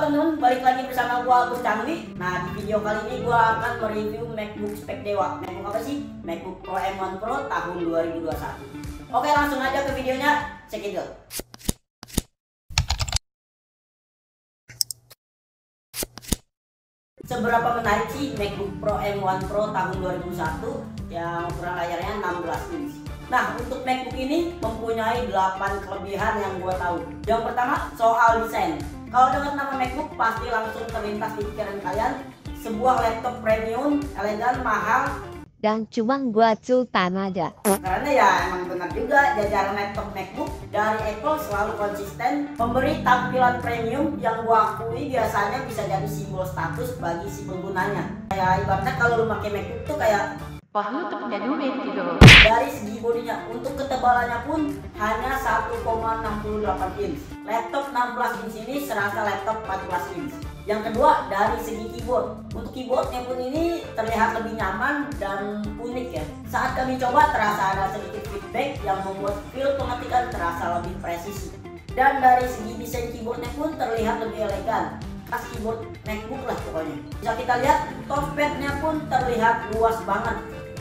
teman-teman, balik lagi bersama gua Agus Canggih. Nah, di video kali ini gua akan mereview MacBook spek dewa. MacBook apa sih? MacBook Pro M1 Pro tahun 2021. Oke, langsung aja ke videonya. Check it out. Seberapa menarik sih MacBook Pro M1 Pro tahun 2021 yang ukuran layarnya 16 inch? Nah, untuk MacBook ini mempunyai 8 kelebihan yang gua tahu. Yang pertama, soal desain. Kalau dengar nama MacBook pasti langsung terlintas di pikiran kalian sebuah laptop premium, elegan, mahal, dan cuma buat sultan aja. Karena ya emang benar juga, jajaran laptop MacBook dari Apple selalu konsisten memberi tampilan premium yang gua akui biasanya bisa jadi simbol status bagi si penggunanya. Kayak ibaratnya kalau lu pakai MacBook tuh kayak wah, lu tuh punya duit gitu. Dari segi bodinya, untuk ketebalannya pun hanya 1,68 inch. Laptop 16 inch ini serasa laptop 14 inch. Yang kedua, dari segi keyboard. Untuk keyboardnya pun ini terlihat lebih nyaman dan unik ya. Saat kami coba terasa ada sedikit feedback yang membuat feel pengetikan terasa lebih presisi. Dan dari segi desain keyboardnya pun terlihat lebih elegan. Khas keyboard MacBook lah pokoknya. Bisa kita lihat touchpadnya pun terlihat luas banget.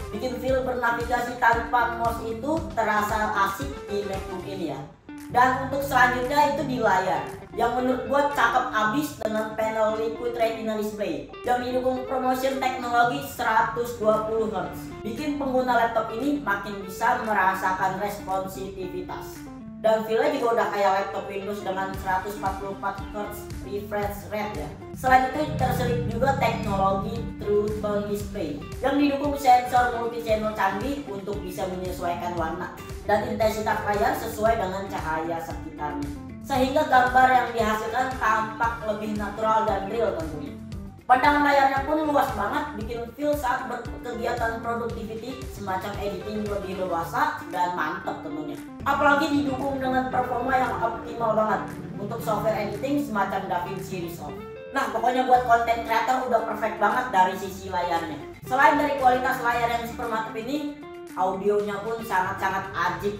Bikin feel bernavigasi tanpa mouse itu terasa asik di MacBook ini ya. Dan untuk selanjutnya itu di layar, yang menurut gua cakep abis dengan panel Liquid Retina display yang didukung promotion teknologi 120 Hz. Bikin pengguna laptop ini makin bisa merasakan responsitivitas. Dan feelnya juga udah kayak laptop Windows dengan 144 Hz refresh rate ya. Selain itu terselip juga teknologi True Tone Display yang didukung sensor multi channel canggih untuk bisa menyesuaikan warna dan intensitas layar sesuai dengan cahaya sekitarnya, sehingga gambar yang dihasilkan tampak lebih natural dan real tentunya. Pandangan layarnya pun luas banget, bikin feel saat berkegiatan productivity semacam editing lebih leluasa dan mantap tentunya. Apalagi didukung dengan performa yang optimal banget untuk software editing semacam DaVinci Resolve. Nah, pokoknya buat konten creator udah perfect banget dari sisi layarnya. Selain dari kualitas layar yang super mantap ini, audionya pun sangat-sangat ajib.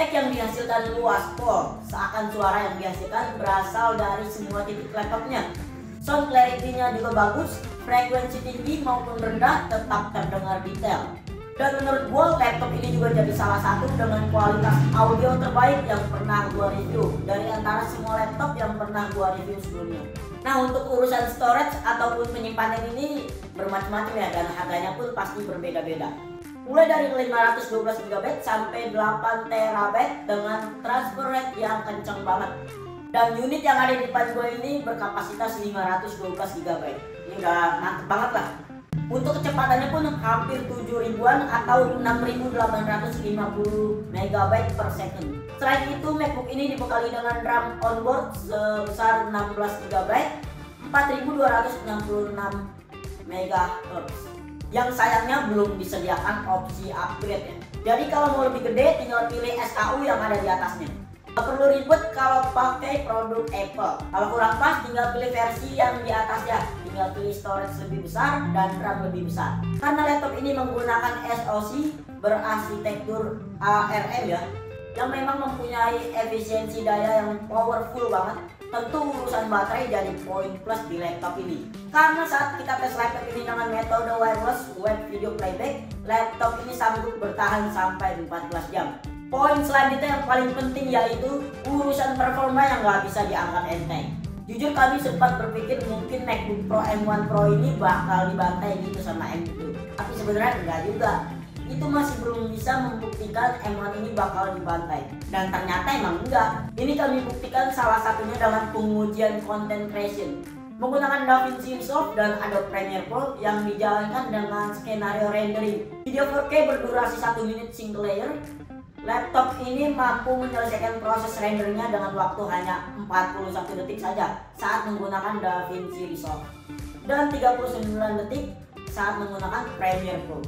Yang dihasilkan luas pol, seakan suara yang dihasilkan berasal dari semua titik laptopnya. Sound clarity-nya juga bagus, frekuensi tinggi maupun rendah tetap terdengar detail. Dan menurut gua laptop ini juga jadi salah satu dengan kualitas audio terbaik yang pernah gua review dari antara semua laptop yang pernah gua review sebelumnya. Nah, untuk urusan storage ataupun penyimpanan ini bermacam-macam ya, dan harganya pun pasti berbeda-beda. Mulai dari 512 GB sampai 8 TB dengan transfer rate yang kenceng banget. Dan unit yang ada di depan gue ini berkapasitas 512 GB. Ini udah mantep banget lah. Untuk kecepatannya pun hampir 7 ribuan atau 6.850 MB per second. Selain itu, MacBook ini dibekali dengan RAM onboard sebesar 16 GB 4266 MHz. Yang sayangnya belum disediakan opsi upgrade ya. Jadi kalau mau lebih gede tinggal pilih SKU yang ada di atasnya. Gak perlu ribet kalau pakai produk Apple. Kalau kurang pas tinggal pilih versi yang di atasnya. Tinggal pilih storage lebih besar dan RAM lebih besar. Karena laptop ini menggunakan SoC berarsitektur ARM ya, yang memang mempunyai efisiensi daya yang powerful banget. Tentu urusan baterai jadi poin plus di laptop ini. Karena saat kita tes laptop ini dengan metode wireless web video playback, laptop ini sanggup bertahan sampai 14 jam. Poin selanjutnya yang paling penting yaitu urusan performa yang gak bisa dianggap enteng. Jujur kami sempat berpikir mungkin MacBook Pro M1 Pro ini bakal dibantai gitu sama M2, tapi sebenarnya enggak juga. Itu masih belum bisa membuktikan M1 ini bakal dibantai, dan ternyata emang enggak. Ini kami buktikan salah satunya dengan pengujian content creation menggunakan DaVinci Resolve dan Adobe Premiere Pro yang dijalankan dengan skenario rendering video 4K berdurasi 1 menit single layer. Laptop ini mampu menyelesaikan proses renderingnya dengan waktu hanya 41 detik saja saat menggunakan DaVinci Resolve dan 39 detik saat menggunakan Premiere Pro.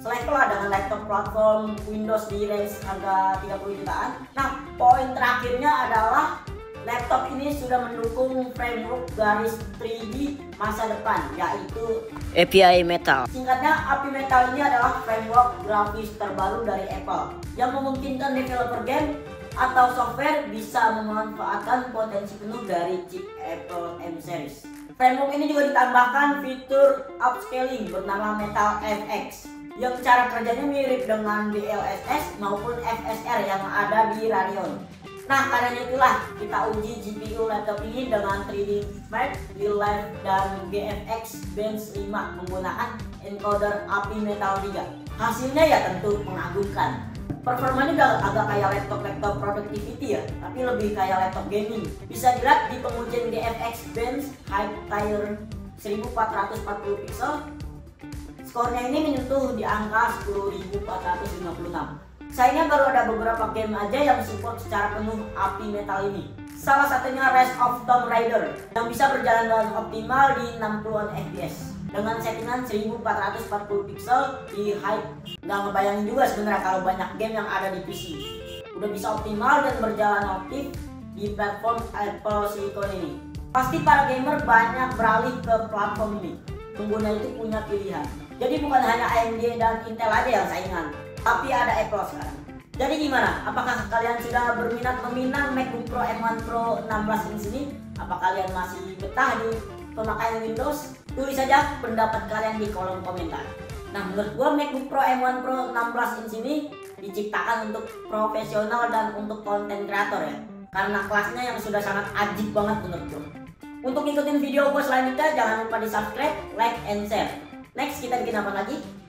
selevel lah dengan laptop platform Windows di range harga 30 jutaan. Nah, poin terakhirnya adalah laptop ini sudah mendukung framework garis 3D masa depan, yaitu API Metal. Singkatnya, API Metal ini adalah framework grafis terbaru dari Apple yang memungkinkan developer game atau software bisa memanfaatkan potensi penuh dari chip Apple M Series. Framework ini juga ditambahkan fitur upscaling bernama Metal FX yang cara kerjanya mirip dengan DLSS maupun FSR yang ada di Radeon. Nah, karena itulah kita uji GPU laptop ini dengan 3D Mark, V-Live, dan GFX Bench 5 menggunakan encoder API Metal 3. Hasilnya ya tentu mengagumkan. Performanya udah agak kayak laptop productivity ya, tapi lebih kayak laptop gaming. Bisa dilihat di pengujian GFX Bench High Tier 1440 pixel. Skornya ini menyentuh di angka 10.456. Sayangnya baru ada beberapa game aja yang support secara penuh API Metal ini. Salah satunya Rise of Tomb Raider yang bisa berjalan dengan optimal di 60-an fps dengan settingan 1440 pixel di high. Nggak ngebayangin juga sebenarnya kalau banyak game yang ada di PC udah bisa optimal dan berjalan aktif di platform Apple Silicon ini. Pasti para gamer banyak beralih ke platform ini. Pengguna itu punya pilihan. Jadi bukan hanya AMD dan Intel aja yang saingan, tapi ada Apple sekarang. Jadi gimana? Apakah kalian sudah berminat meminang MacBook Pro M1 Pro 16 inch ini? Apa kalian masih betah di pemakaian Windows? Tulis saja pendapat kalian di kolom komentar. Nah, menurut gua MacBook Pro M1 Pro 16 inch ini diciptakan untuk profesional dan untuk konten kreator ya. Karena kelasnya yang sudah sangat ajib banget menurut gua. Untuk ngikutin video gua selanjutnya jangan lupa di subscribe, like, and share. Next kita bikin apa lagi?